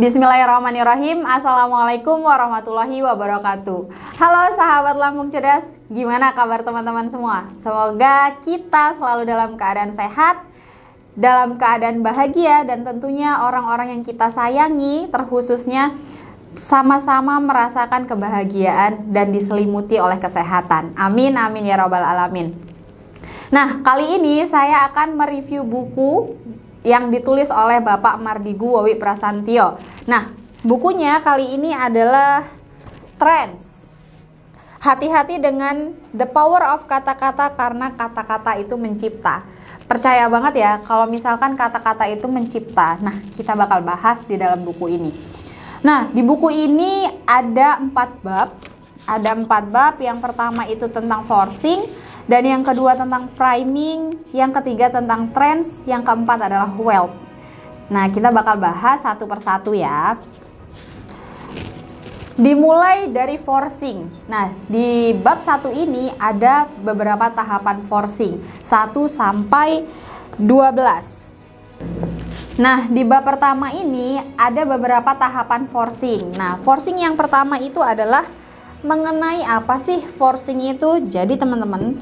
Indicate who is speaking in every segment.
Speaker 1: Bismillahirrahmanirrahim. Assalamualaikum warahmatullahi wabarakatuh. Halo sahabat Lambung Cerdas, gimana kabar teman-teman semua? Semoga kita selalu dalam keadaan sehat, dalam keadaan bahagia, dan tentunya orang-orang yang kita sayangi terkhususnya sama-sama merasakan kebahagiaan dan diselimuti oleh kesehatan. Amin amin ya robbal alamin. Nah, kali ini saya akan mereview buku yang ditulis oleh Bapak Mardigu Wowi Prasantyo. Nah, bukunya kali ini adalah Trends. Hati-hati dengan the power of kata-kata karena kata-kata itu mencipta. Percaya banget ya kalau misalkan kata-kata itu mencipta. Nah, kita bakal bahas di dalam buku ini. Nah, di buku ini ada 4 bab. Ada 4 bab, yang pertama itu tentang forcing, dan yang kedua tentang framing, yang ketiga tentang trends, yang keempat adalah wealth. Nah, kita bakal bahas satu persatu ya. Dimulai dari forcing. Nah, di bab 1 ini ada beberapa tahapan forcing, 1 sampai 12. Nah, di bab pertama ini ada beberapa tahapan forcing. Nah, forcing yang pertama itu adalah mengenai apa sih forcing itu. Jadi teman-teman,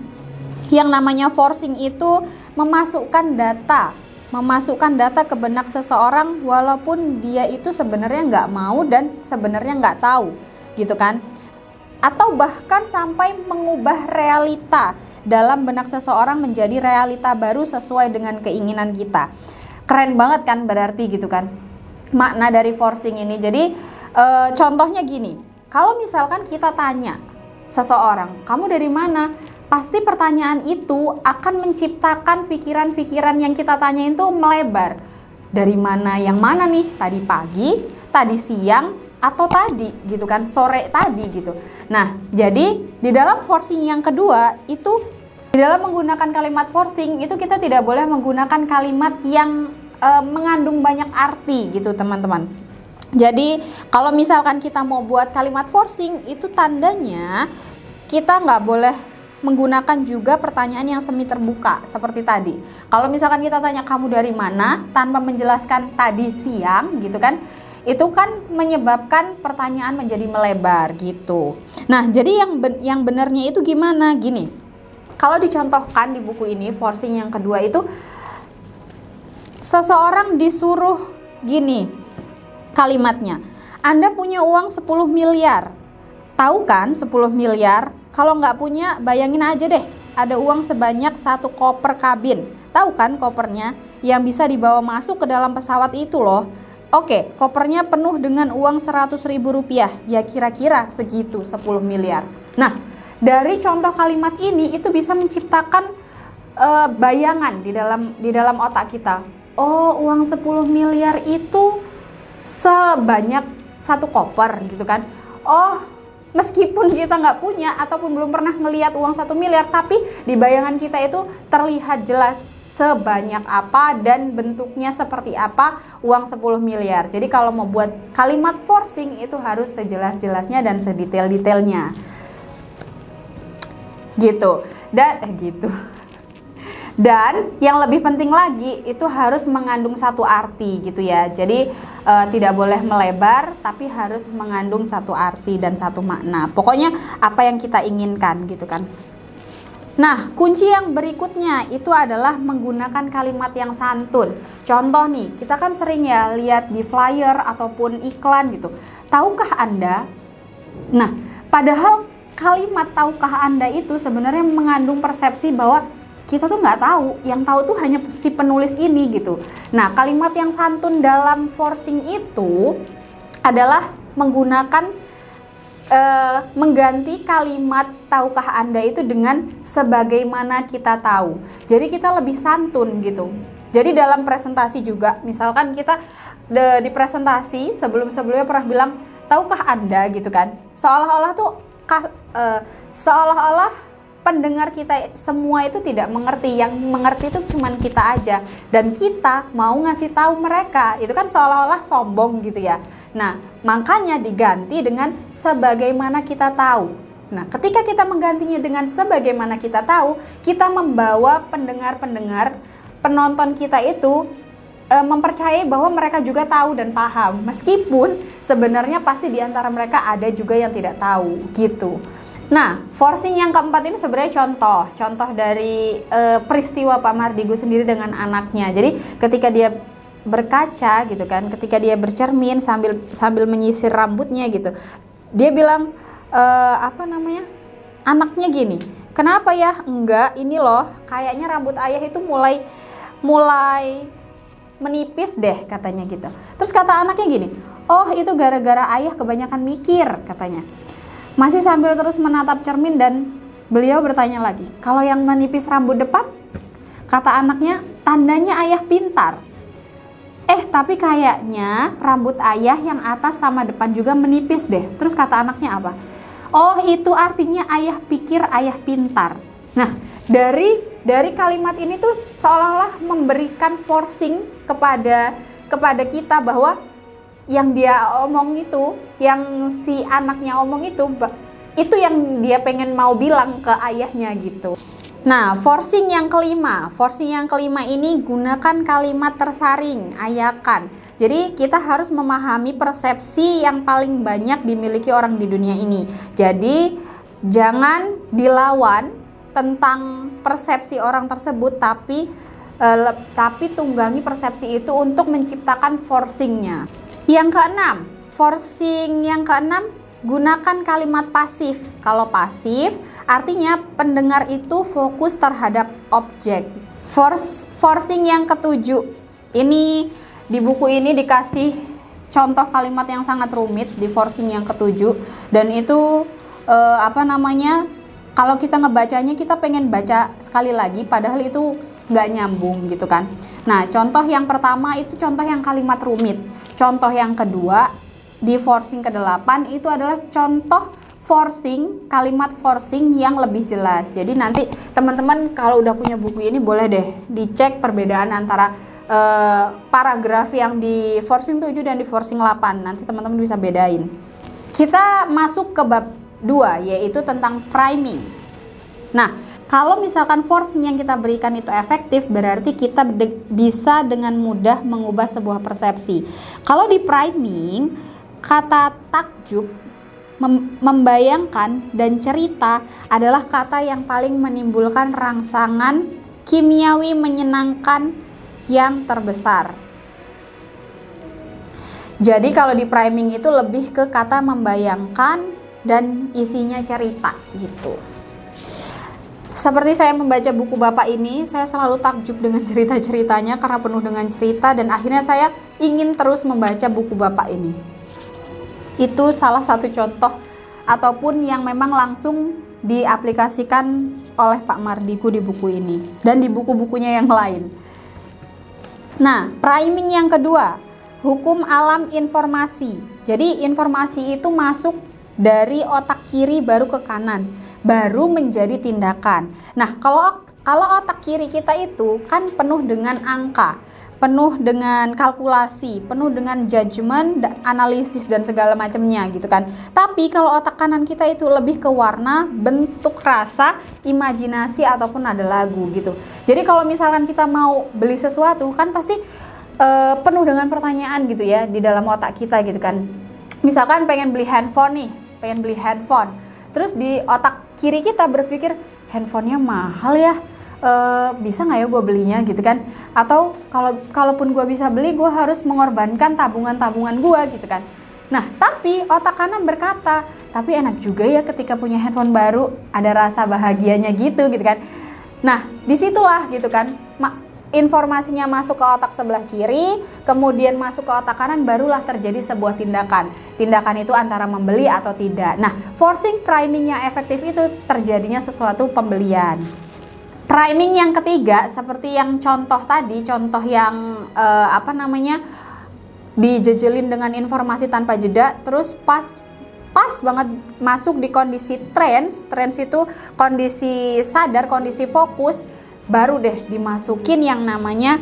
Speaker 1: yang namanya forcing itu memasukkan data ke benak seseorang walaupun dia itu sebenarnya nggak mau dan sebenarnya nggak tahu, gitu kan? Atau bahkan sampai mengubah realita dalam benak seseorang menjadi realita baru sesuai dengan keinginan kita. Keren banget kan berarti, gitu kan, makna dari forcing ini. Jadi contohnya gini. Kalau misalkan kita tanya seseorang, kamu dari mana? Pasti pertanyaan itu akan menciptakan pikiran-pikiran yang kita tanya itu melebar. Dari mana, yang mana nih? Tadi pagi, tadi siang, atau tadi gitu kan, sore tadi gitu. Nah, jadi di dalam forcing yang kedua itu, di dalam menggunakan kalimat forcing itu kita tidak boleh menggunakan kalimat yang mengandung banyak arti gitu teman-teman. Jadi kalau misalkan kita mau buat kalimat forcing itu tandanya kita nggak boleh menggunakan juga pertanyaan yang semi terbuka seperti tadi. Kalau misalkan kita tanya kamu dari mana tanpa menjelaskan tadi siang gitu kan, itu kan menyebabkan pertanyaan menjadi melebar gitu. Nah, jadi yang benarnya itu gimana? Gini, kalau dicontohkan di buku ini forcing yang kedua itu, seseorang disuruh gini kalimatnya, Anda punya uang 10 miliar. Tahu kan 10 miliar? Kalau nggak punya, bayangin aja deh, ada uang sebanyak 1 koper kabin. Tahu kan kopernya yang bisa dibawa masuk ke dalam pesawat itu loh. Oke, kopernya penuh dengan uang 100.000 rupiah. Ya kira-kira segitu 10 miliar. Nah, dari contoh kalimat ini itu bisa menciptakan bayangan di dalam otak kita. Oh, uang 10 miliar itu sebanyak 1 koper gitu kan. Oh, meskipun kita nggak punya ataupun belum pernah ngelihat uang 1 miliar, tapi di bayangan kita itu terlihat jelas sebanyak apa dan bentuknya seperti apa uang 10 miliar. Jadi kalau mau buat kalimat forcing itu harus sejelas-jelasnya dan sedetail-detailnya gitu. Dan yang lebih penting lagi itu harus mengandung satu arti gitu ya. Jadi tidak boleh melebar, tapi harus mengandung satu arti dan satu makna. Pokoknya apa yang kita inginkan gitu kan. Nah, kunci yang berikutnya itu adalah menggunakan kalimat yang santun. Contoh nih, kita kan sering ya lihat di flyer ataupun iklan gitu. Tahukah Anda? Nah, padahal kalimat tahukah Anda itu sebenarnya mengandung persepsi bahwa kita tuh nggak tahu, yang tahu tuh hanya si penulis ini gitu. Nah, kalimat yang santun dalam forcing itu adalah menggunakan mengganti kalimat tahukah Anda itu dengan sebagaimana kita tahu. Jadi kita lebih santun gitu. Jadi dalam presentasi juga, misalkan kita di presentasi sebelum-sebelumnya pernah bilang tahukah Anda gitu kan. Seolah-olah tuh seolah-olah pendengar kita semua itu tidak mengerti, yang mengerti itu cuman kita aja, dan kita mau ngasih tahu mereka, itu kan seolah-olah sombong gitu ya. Nah, makanya diganti dengan sebagaimana kita tahu. Nah, ketika kita menggantinya dengan sebagaimana kita tahu, kita membawa pendengar-pendengar, penonton kita itu mempercayai bahwa mereka juga tahu dan paham, meskipun sebenarnya pasti di antara mereka ada juga yang tidak tahu gitu. Nah, forcing yang keempat ini sebenarnya contoh dari peristiwa Pak Mardigu sendiri dengan anaknya. Jadi ketika dia berkaca gitu kan, ketika dia bercermin sambil menyisir rambutnya gitu, dia bilang anaknya gini, kenapa ya? Enggak, ini loh kayaknya rambut ayah itu mulai menipis deh katanya gitu. Terus kata anaknya gini, oh itu gara-gara ayah kebanyakan mikir katanya. Masih sambil terus menatap cermin dan beliau bertanya lagi, kalau yang menipis rambut depan? Kata anaknya, tandanya ayah pintar. Tapi kayaknya rambut ayah yang atas sama depan juga menipis deh. Terus kata anaknya apa? Oh itu artinya ayah pikir ayah pintar. Nah dari kalimat ini tuh seolah-olah memberikan forcing kepada kita bahwa yang dia omong itu, yang si anaknya omong itu yang dia pengen mau bilang ke ayahnya gitu. Nah, forcing yang kelima ini gunakan kalimat tersaring, ayakan. Jadi kita harus memahami persepsi yang paling banyak dimiliki orang di dunia ini. Jadi jangan dilawan tentang persepsi orang tersebut, tapi tunggangi persepsi itu untuk menciptakan forcingnya. Yang keenam, forcing yang keenam, gunakan kalimat pasif. Kalau pasif artinya pendengar itu fokus terhadap objek. Forcing yang ketujuh, ini di buku ini dikasih contoh kalimat yang sangat rumit di forcing yang ketujuh, dan itu kalau kita ngebacanya kita pengen baca sekali lagi padahal itu nggak nyambung gitu kan. Nah, contoh yang pertama itu contoh yang kalimat rumit. Contoh yang kedua di forcing ke-8 itu adalah contoh kalimat forcing yang lebih jelas. Jadi nanti teman-teman kalau udah punya buku ini boleh deh dicek perbedaan antara paragraf yang di forcing 7 dan di forcing 8. Nanti teman-teman bisa bedain. Kita masuk ke bab 2, yaitu tentang priming. Nah, kalau misalkan forcing yang kita berikan itu efektif, berarti kita bisa dengan mudah mengubah sebuah persepsi. Kalau di priming, kata takjub, membayangkan, dan cerita adalah kata yang paling menimbulkan rangsangan kimiawi menyenangkan yang terbesar. Jadi kalau di priming itu lebih ke kata membayangkan dan isinya cerita gitu. Seperti saya membaca buku Bapak ini, saya selalu takjub dengan cerita-ceritanya karena penuh dengan cerita, dan akhirnya saya ingin terus membaca buku Bapak ini. Itu salah satu contoh ataupun yang memang langsung diaplikasikan oleh Pak Mardigu di buku ini dan di buku-bukunya yang lain. Nah, priming yang kedua, hukum alam informasi. Jadi informasi itu masuk dari otak kiri baru ke kanan, baru menjadi tindakan. Nah, kalau otak kiri kita itu kan penuh dengan angka, penuh dengan kalkulasi, penuh dengan judgement, analisis dan segala macamnya gitu kan. Tapi kalau otak kanan kita itu lebih ke warna, bentuk, rasa, imajinasi ataupun ada lagu gitu. Jadi kalau misalkan kita mau beli sesuatu kan pasti penuh dengan pertanyaan gitu ya di dalam otak kita gitu kan. Misalkan pengen beli handphone, terus di otak kiri kita berpikir handphonenya mahal ya, bisa nggak ya gue belinya gitu kan, atau kalaupun gue bisa beli, gue harus mengorbankan tabungan gue gitu kan. Nah, tapi otak kanan berkata, tapi enak juga ya ketika punya handphone baru, ada rasa bahagianya gitu kan. Nah, disitulah gitu kan informasinya masuk ke otak sebelah kiri, kemudian masuk ke otak kanan, barulah terjadi sebuah tindakan. Tindakan itu antara membeli atau tidak. Nah, forcing priming yang efektif itu terjadinya sesuatu pembelian. Priming yang ketiga, seperti yang contoh tadi, contoh yang dijejelin dengan informasi tanpa jeda, terus pas banget masuk di kondisi trance itu kondisi sadar, kondisi fokus, baru deh dimasukin yang namanya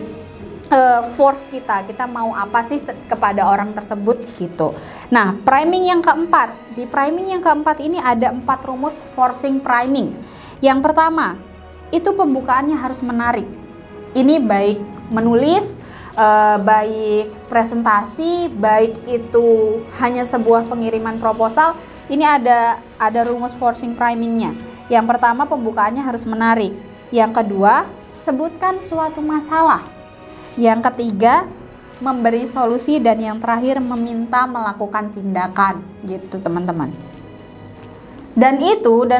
Speaker 1: force kita mau apa sih kepada orang tersebut gitu. Nah, priming yang keempat, di priming yang keempat ini ada 4 rumus forcing priming. Yang pertama, itu pembukaannya harus menarik. Ini baik menulis baik presentasi, baik itu hanya sebuah pengiriman proposal, ini ada rumus forcing primingnya. Yang pertama, pembukaannya harus menarik. Yang kedua, sebutkan suatu masalah. Yang ketiga, memberi solusi, dan yang terakhir, meminta melakukan tindakan, gitu teman-teman. Dan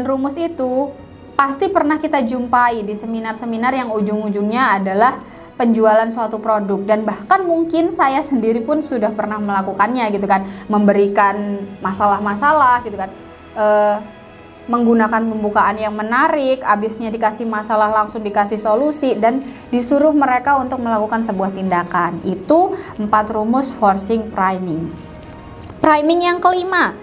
Speaker 1: rumus itu pasti pernah kita jumpai di seminar-seminar yang ujung-ujungnya adalah penjualan suatu produk, dan bahkan mungkin saya sendiri pun sudah pernah melakukannya gitu kan, memberikan masalah-masalah gitu kan, menggunakan pembukaan yang menarik, abisnya dikasih masalah langsung dikasih solusi, dan disuruh mereka untuk melakukan sebuah tindakan. Itu 4 rumus forcing priming. Priming yang kelima,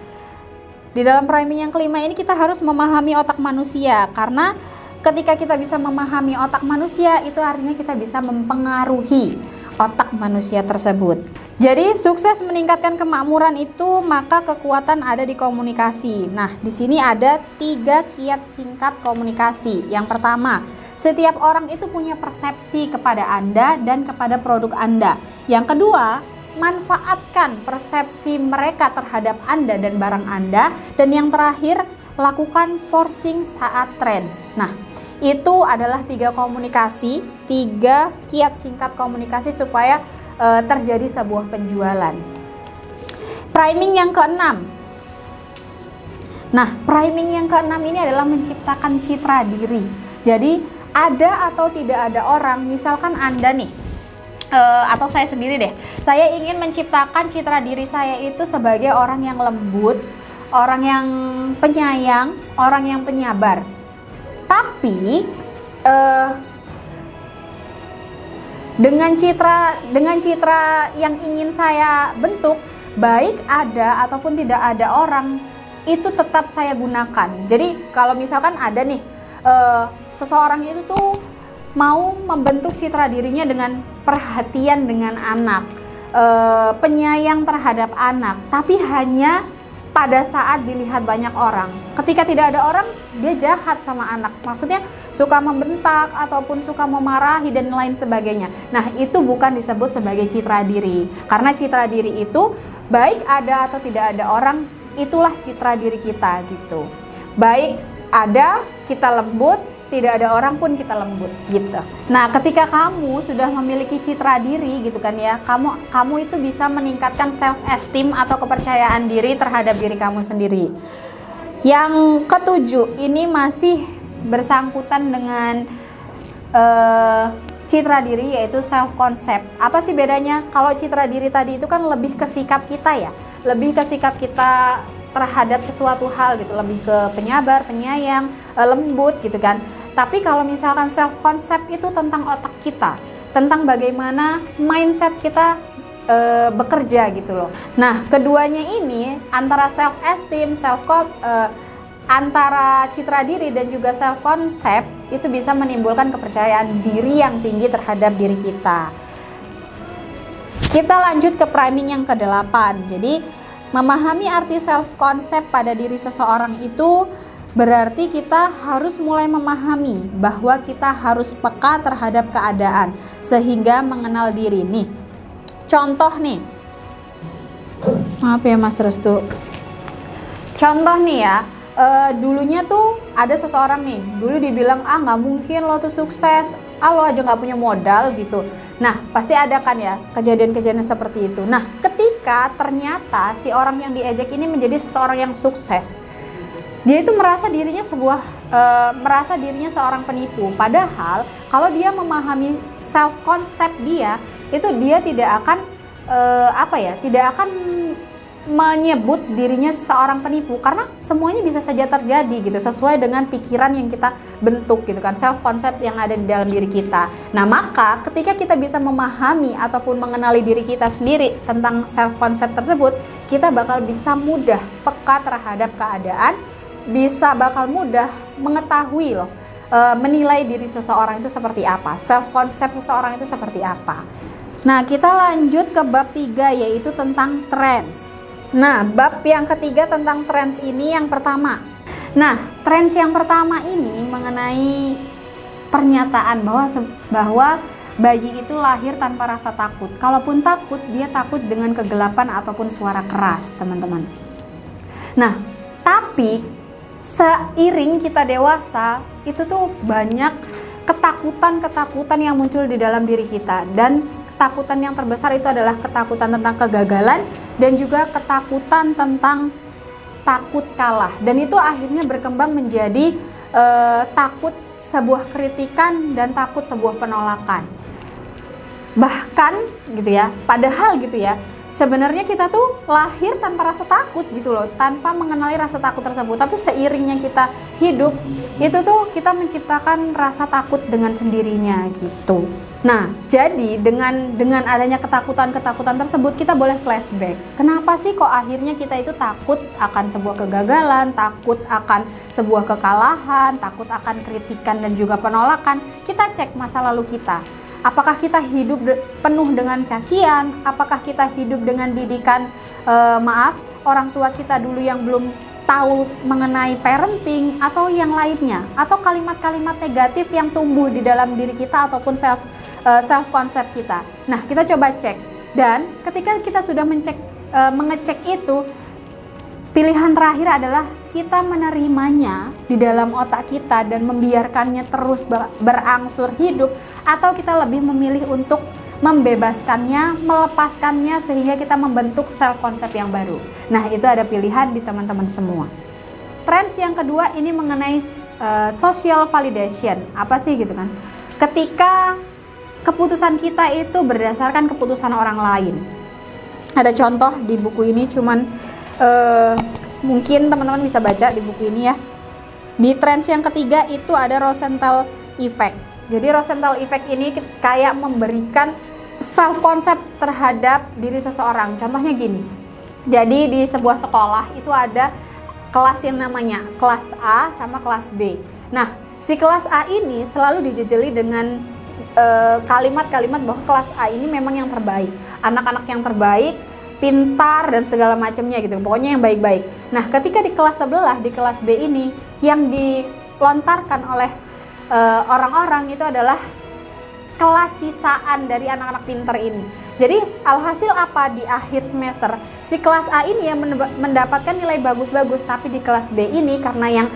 Speaker 1: di dalam priming yang kelima ini kita harus memahami otak manusia, karena ketika kita bisa memahami otak manusia, itu artinya kita bisa mempengaruhi otak manusia tersebut. Jadi sukses meningkatkan kemakmuran itu, maka kekuatan ada di komunikasi. Nah, di sini ada 3 kiat singkat komunikasi. Yang pertama, setiap orang itu punya persepsi kepada Anda dan kepada produk Anda. Yang kedua, manfaatkan persepsi mereka terhadap Anda dan barang Anda. Dan yang terakhir, lakukan forcing saat trends. Nah, itu adalah 3 komunikasi, 3 kiat singkat komunikasi supaya terjadi sebuah penjualan. Priming yang keenam. Nah, priming yang keenam ini adalah menciptakan citra diri. Jadi, ada atau tidak ada orang, misalkan Anda nih, atau saya sendiri deh, saya ingin menciptakan citra diri saya itu sebagai orang yang lembut, orang yang penyayang, orang yang penyabar. Tapi dengan citra yang ingin saya bentuk, baik ada ataupun tidak ada orang, itu tetap saya gunakan. Jadi kalau misalkan ada nih seseorang itu tuh mau membentuk citra dirinya dengan perhatian dengan anak, penyayang terhadap anak, tapi hanya pada saat dilihat banyak orang. Ketika tidak ada orang, dia jahat sama anak. Maksudnya suka membentak ataupun suka memarahi dan lain sebagainya. Nah, itu bukan disebut sebagai citra diri. Karena citra diri itu baik ada atau tidak ada orang, itulah citra diri kita gitu. Baik ada, kita lembut, tidak ada orang pun kita lembut gitu. Nah, ketika kamu sudah memiliki citra diri gitu kan ya, kamu itu bisa meningkatkan self esteem atau kepercayaan diri terhadap diri kamu sendiri. Yang ketujuh, ini masih bersangkutan dengan citra diri, yaitu self concept. Apa sih bedanya? Kalau citra diri tadi itu kan lebih ke sikap kita ya, lebih ke sikap kita terhadap sesuatu hal gitu, lebih ke penyabar, penyayang, lembut gitu kan. Tapi kalau misalkan self concept itu tentang otak kita, tentang bagaimana mindset kita bekerja gitu loh. Nah, keduanya ini antara self esteem, antara citra diri dan juga self concept itu bisa menimbulkan kepercayaan diri yang tinggi terhadap diri kita. Kita lanjut ke priming yang ke-8. Jadi memahami arti self concept pada diri seseorang itu berarti kita harus mulai memahami bahwa kita harus peka terhadap keadaan sehingga mengenal diri nih. Contoh nih, maaf ya Mas Restu. Contoh nih ya, dulunya tuh ada seseorang nih, dulu dibilang nggak mungkin lo tuh sukses, lo aja nggak punya modal gitu. Nah, pasti ada kan ya kejadian-kejadian seperti itu. Nah, ketika ternyata si orang yang diejek ini menjadi seseorang yang sukses, dia itu merasa dirinya seorang penipu. Padahal kalau dia memahami self concept dia, itu dia tidak akan tidak akan menyebut dirinya seorang penipu, karena semuanya bisa saja terjadi gitu sesuai dengan pikiran yang kita bentuk gitu kan, self concept yang ada di dalam diri kita. Nah, maka ketika kita bisa memahami ataupun mengenali diri kita sendiri tentang self concept tersebut, kita bakal bisa mudah peka terhadap keadaan, bakal mudah mengetahui loh, menilai diri seseorang itu seperti apa, self concept seseorang itu seperti apa. Nah, kita lanjut ke bab 3, yaitu tentang trends. Nah, bab yang ketiga tentang trends ini yang pertama. Nah, trends yang pertama ini mengenai pernyataan bahwa bayi itu lahir tanpa rasa takut. Kalaupun takut, dia takut dengan kegelapan ataupun suara keras, teman-teman. Nah, tapi seiring kita dewasa, itu tuh banyak ketakutan-ketakutan yang muncul di dalam diri kita, dan ketakutan yang terbesar itu adalah ketakutan tentang kegagalan dan juga ketakutan tentang takut kalah, dan itu akhirnya berkembang menjadi takut sebuah kritikan dan takut sebuah penolakan. Bahkan gitu ya, padahal gitu ya, sebenarnya kita tuh lahir tanpa rasa takut gitu loh, tanpa mengenali rasa takut tersebut. Tapi seiringnya kita hidup, itu tuh kita menciptakan rasa takut dengan sendirinya gitu. Nah, jadi dengan adanya ketakutan-ketakutan tersebut, kita boleh flashback. Kenapa sih kok akhirnya kita itu takut akan sebuah kegagalan, takut akan sebuah kekalahan, takut akan kritikan dan juga penolakan? Kita cek masa lalu kita. Apakah kita hidup penuh dengan cacian? Apakah kita hidup dengan didikan orang tua kita dulu yang belum tahu mengenai parenting, atau yang lainnya, atau kalimat-kalimat negatif yang tumbuh di dalam diri kita ataupun self concept kita. Nah, kita coba cek, dan ketika kita sudah mengecek itu, pilihan terakhir adalah kita menerimanya di dalam otak kita dan membiarkannya terus berangsur hidup, atau kita lebih memilih untuk membebaskannya, melepaskannya, sehingga kita membentuk self concept yang baru. Nah, itu ada pilihan di teman-teman semua. Trends yang kedua ini mengenai social validation. Apa sih gitu kan? Ketika keputusan kita itu berdasarkan keputusan orang lain. Ada contoh di buku ini, cuman mungkin teman-teman bisa baca di buku ini ya. Di trends yang ketiga itu ada Rosenthal Effect. Jadi Rosenthal Effect ini kayak memberikan self concept terhadap diri seseorang. Contohnya gini. Jadi di sebuah sekolah itu ada kelas yang namanya kelas A sama kelas B. Nah, si kelas A ini selalu dijejeli dengan kalimat-kalimat bahwa kelas A ini memang yang terbaik. Anak-anak yang terbaik, pintar dan segala macamnya gitu. Pokoknya yang baik-baik. Nah, ketika di kelas sebelah, di kelas B ini, yang dilontarkan oleh orang-orang itu adalah kelas sisaan dari anak-anak pintar ini. Jadi alhasil apa, di akhir semester si kelas A ini yang mendapatkan nilai bagus-bagus, tapi di kelas B ini karena yang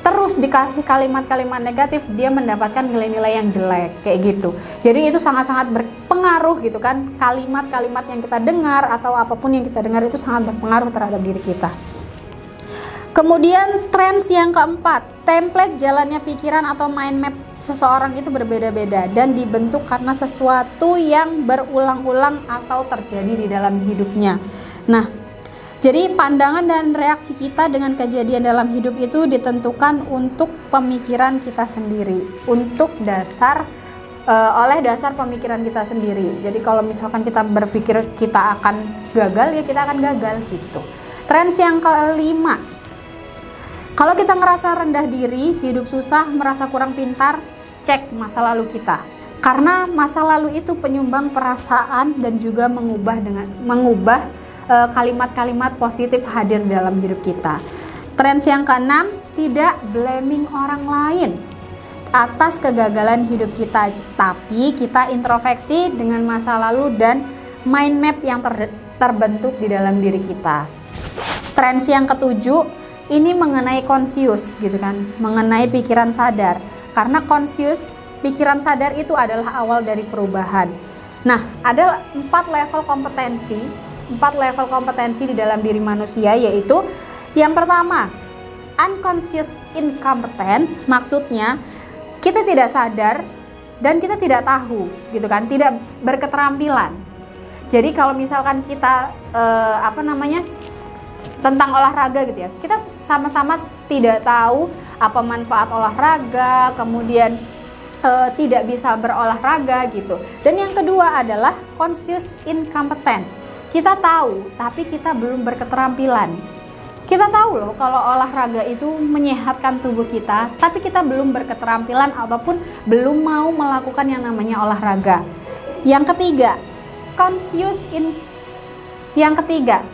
Speaker 1: terus dikasih kalimat-kalimat negatif, dia mendapatkan nilai-nilai yang jelek kayak gitu. Jadi itu sangat-sangat berpengaruh gitu kan, kalimat-kalimat yang kita dengar atau apapun yang kita dengar itu sangat berpengaruh terhadap diri kita. Kemudian trends yang keempat, template jalannya pikiran atau mind map seseorang itu berbeda-beda dan dibentuk karena sesuatu yang berulang-ulang atau terjadi di dalam hidupnya. Nah, jadi pandangan dan reaksi kita dengan kejadian dalam hidup itu ditentukan untuk pemikiran kita sendiri, untuk oleh dasar pemikiran kita sendiri. Jadi kalau misalkan kita berpikir kita akan gagal, ya kita akan gagal gitu. Trends yang kelima, kalau kita ngerasa rendah diri, hidup susah, merasa kurang pintar, cek masa lalu kita. Karena masa lalu itu penyumbang perasaan dan juga mengubah kalimat-kalimat positif hadir dalam hidup kita. Trends yang keenam, tidak blaming orang lain atas kegagalan hidup kita, tapi kita introspeksi dengan masa lalu dan mind map yang terbentuk di dalam diri kita. Trends yang ketujuh, ini mengenai conscious gitu kan, mengenai pikiran sadar. Karena conscious, pikiran sadar itu adalah awal dari perubahan. Nah, ada 4 level kompetensi di dalam diri manusia, yaitu yang pertama, unconscious incompetence, maksudnya kita tidak sadar dan kita tidak tahu gitu kan, tidak berketerampilan. Jadi kalau misalkan kita tentang olahraga gitu ya, kita sama-sama tidak tahu apa manfaat olahraga, kemudian tidak bisa berolahraga gitu. Dan yang kedua adalah conscious incompetence. Kita tahu tapi kita belum berketerampilan. Kita tahu loh kalau olahraga itu menyehatkan tubuh kita, tapi kita belum berketerampilan ataupun belum mau melakukan yang namanya olahraga. Yang ketiga,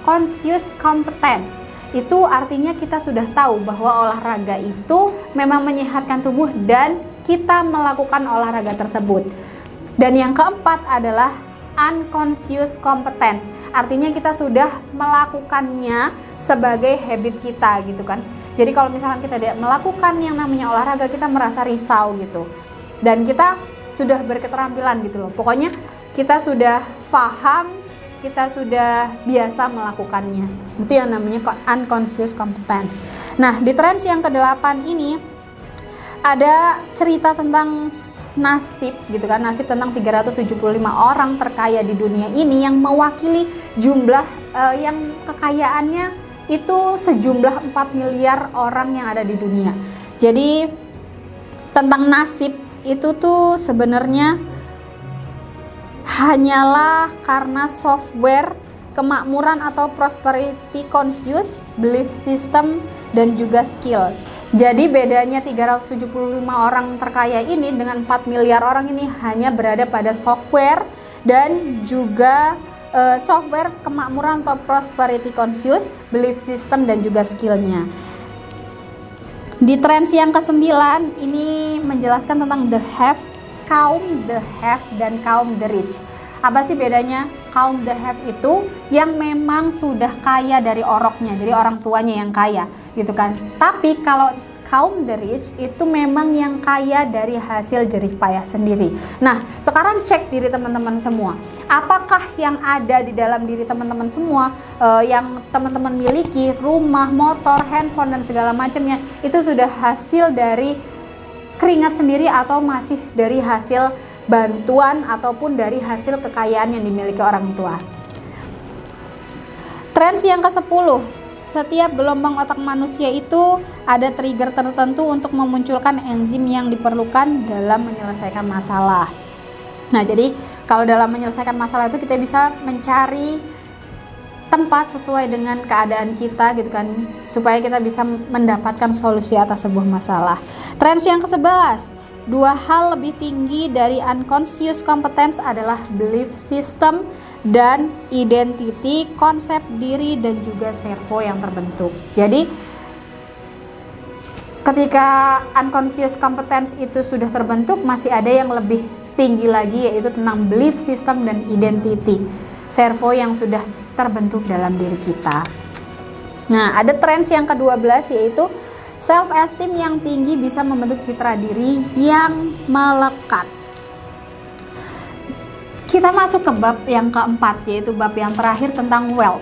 Speaker 1: conscious competence. Itu artinya kita sudah tahu bahwa olahraga itu memang menyehatkan tubuh dan kita melakukan olahraga tersebut. Dan yang keempat adalah unconscious competence. Artinya kita sudah melakukannya sebagai habit kita gitu kan. Jadi kalau misalkan kita tidak melakukan yang namanya olahraga, kita merasa risau gitu. Dan kita sudah berketerampilan gitu loh. Pokoknya kita sudah paham, kita sudah biasa melakukannya. Itu yang namanya unconscious competence. Nah, di trends yang ke-8 ini ada cerita tentang nasib gitu kan, nasib tentang 375 orang terkaya di dunia ini yang mewakili jumlah yang kekayaannya itu sejumlah 4 miliar orang yang ada di dunia. Jadi tentang nasib itu tuh sebenarnya hanyalah karena software, kemakmuran atau prosperity conscious, belief system, dan juga skill. Jadi bedanya 375 orang terkaya ini dengan 4 miliar orang ini hanya berada pada software dan juga software, kemakmuran atau prosperity conscious, belief system, dan juga skillnya. Di trends yang ke-9 ini menjelaskan tentang the have, kaum the have, dan kaum the rich. Apa sih bedanya? Kaum the have itu yang memang sudah kaya dari oroknya, jadi orang tuanya yang kaya gitu kan. Tapi kalau kaum the rich itu memang yang kaya dari hasil jerih payah sendiri. Nah, sekarang cek diri teman-teman semua. Apakah yang ada di dalam diri teman-teman semua, yang teman-teman miliki, rumah, motor, handphone, dan segala macamnya, itu sudah hasil dari keringat sendiri atau masih dari hasil bantuan ataupun dari hasil kekayaan yang dimiliki orang tua? Trends yang ke-10, setiap gelombang otak manusia itu ada trigger tertentu untuk memunculkan enzim yang diperlukan dalam menyelesaikan masalah. Nah, jadi kalau dalam menyelesaikan masalah itu kita bisa mencari tempat sesuai dengan keadaan kita gitu kan, supaya kita bisa mendapatkan solusi atas sebuah masalah. Trends yang ke-11, dua hal lebih tinggi dari unconscious competence adalah belief system dan identity, konsep diri, dan juga servo yang terbentuk. Jadi ketika unconscious competence itu sudah terbentuk, masih ada yang lebih tinggi lagi, yaitu tentang belief system dan identity, servo yang sudah terbentuk dalam diri kita. Nah, ada trends yang ke-12 yaitu self esteem yang tinggi bisa membentuk citra diri yang melekat. Kita masuk ke bab yang keempat, yaitu bab yang terakhir tentang wealth.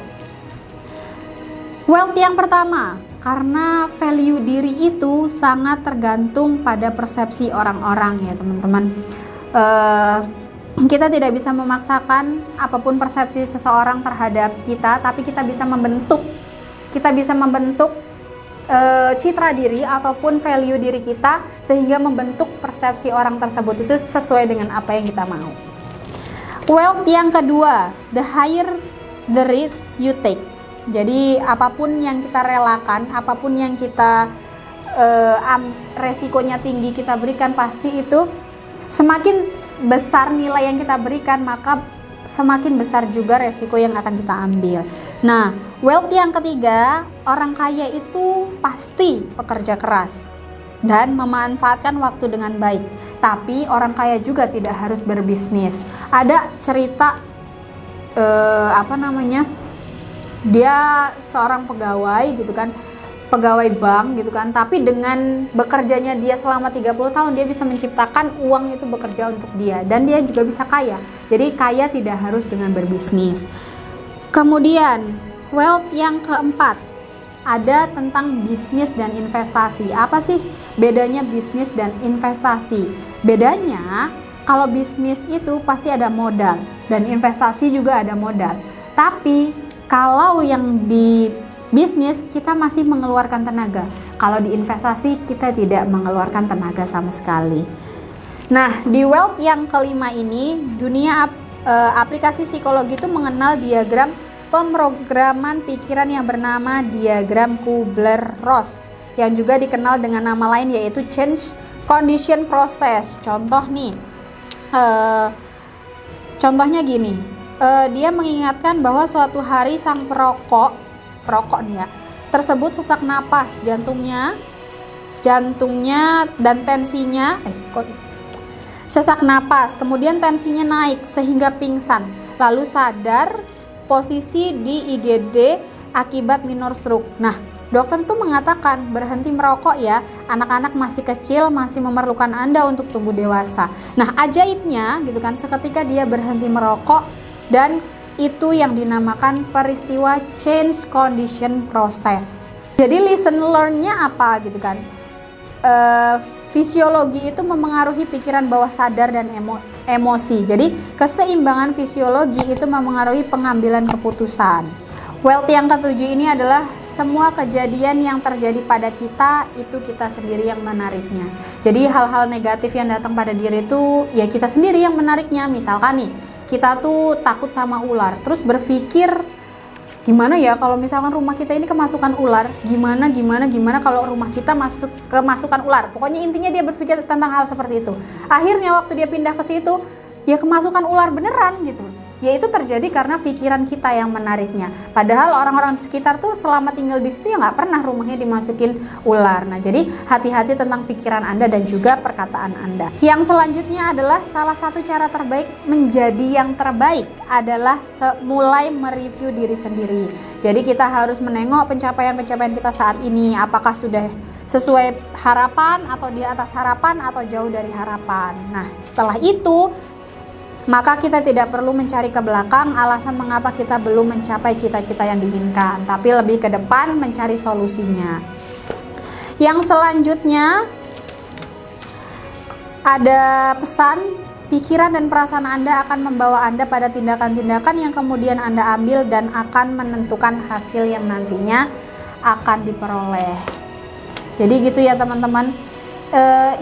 Speaker 1: Wealth yang pertama, karena value diri itu sangat tergantung pada persepsi orang-orang ya teman-teman. Kita tidak bisa memaksakan apapun persepsi seseorang terhadap kita, tapi kita bisa membentuk citra diri ataupun value diri kita sehingga membentuk persepsi orang tersebut itu sesuai dengan apa yang kita mau. Wealth yang kedua, the higher the risk you take. Jadi apapun yang kita relakan, apapun yang kita resikonya tinggi kita berikan, pasti itu semakin besar nilai yang kita berikan, maka semakin besar juga resiko yang akan kita ambil. Nah, wealth yang ketiga, orang kaya itu pasti pekerja keras dan memanfaatkan waktu dengan baik. Tapi orang kaya juga tidak harus berbisnis. Ada cerita dia seorang pegawai gitu kan, pegawai bank gitu kan, tapi dengan bekerjanya dia selama 30 tahun dia bisa menciptakan uang itu bekerja untuk dia, dan dia juga bisa kaya. Jadi kaya tidak harus dengan berbisnis. Kemudian wealth yang keempat ada tentang bisnis dan investasi. Apa sih bedanya bisnis dan investasi? Bedanya kalau bisnis itu pasti ada modal dan investasi juga ada modal. Tapi kalau yang di bisnis kita masih mengeluarkan tenaga, kalau di investasi kita tidak mengeluarkan tenaga sama sekali. Nah, di wealth yang kelima ini, dunia aplikasi psikologi itu mengenal diagram pemrograman pikiran yang bernama diagram Kubler-Ross, yang juga dikenal dengan nama lain yaitu change condition process. Contoh nih, contohnya gini, dia mengingatkan bahwa suatu hari sang perokok nih ya, tersebut sesak napas, jantungnya dan tensinya sesak napas, kemudian tensinya naik sehingga pingsan, lalu sadar posisi di IGD akibat minor stroke. Nah, dokter tuh mengatakan berhenti merokok ya, anak-anak masih kecil, masih memerlukan Anda untuk tumbuh dewasa. Nah, ajaibnya gitu kan, seketika dia berhenti merokok, dan itu yang dinamakan peristiwa change condition process. Jadi lesson learn-nya apa gitu kan? Fisiologi itu memengaruhi pikiran bawah sadar dan emosi. Jadi keseimbangan fisiologi itu memengaruhi pengambilan keputusan. Wealth yang ketujuh ini adalah semua kejadian yang terjadi pada kita itu kita sendiri yang menariknya. Jadi hal-hal negatif yang datang pada diri itu ya kita sendiri yang menariknya. Misalkan nih, kita tuh takut sama ular, terus berpikir gimana ya kalau misalkan rumah kita ini kemasukan ular, gimana kalau rumah kita kemasukan ular. Pokoknya intinya dia berpikir tentang hal seperti itu. Akhirnya waktu dia pindah ke situ, ya kemasukan ular beneran gitu. Ya itu terjadi karena pikiran kita yang menariknya. Padahal orang-orang sekitar tuh selama tinggal di situ ya nggak pernah rumahnya dimasukin ular. Nah, jadi hati-hati tentang pikiran Anda dan juga perkataan Anda. Yang selanjutnya adalah salah satu cara terbaik menjadi yang terbaik adalah mulai mereview diri sendiri. Jadi kita harus menengok pencapaian-pencapaian kita saat ini, apakah sudah sesuai harapan atau di atas harapan atau jauh dari harapan. Nah, setelah itu maka kita tidak perlu mencari ke belakang alasan mengapa kita belum mencapai cita-cita yang diinginkan, tapi lebih ke depan mencari solusinya. Yang selanjutnya ada pesan, pikiran dan perasaan Anda akan membawa Anda pada tindakan-tindakan yang kemudian Anda ambil dan akan menentukan hasil yang nantinya akan diperoleh. Jadi gitu ya teman-teman.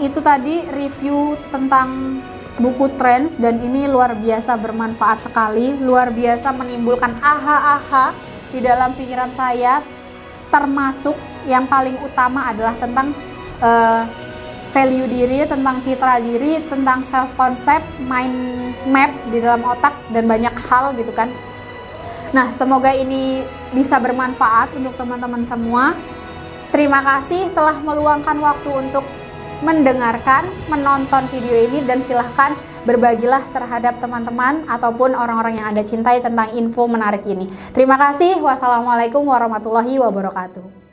Speaker 1: Itu tadi review tentang buku Trends, dan ini luar biasa bermanfaat sekali, luar biasa menimbulkan aha-aha di dalam pikiran saya, termasuk yang paling utama adalah tentang value diri, tentang citra diri, tentang self concept, mind map di dalam otak, dan banyak hal gitu kan. Nah, semoga ini bisa bermanfaat untuk teman-teman semua. Terima kasih telah meluangkan waktu untuk mendengarkan, menonton video ini, dan silahkan berbagilah terhadap teman-teman ataupun orang-orang yang Anda cintai tentang info menarik ini. Terima kasih. Wassalamualaikum warahmatullahi wabarakatuh.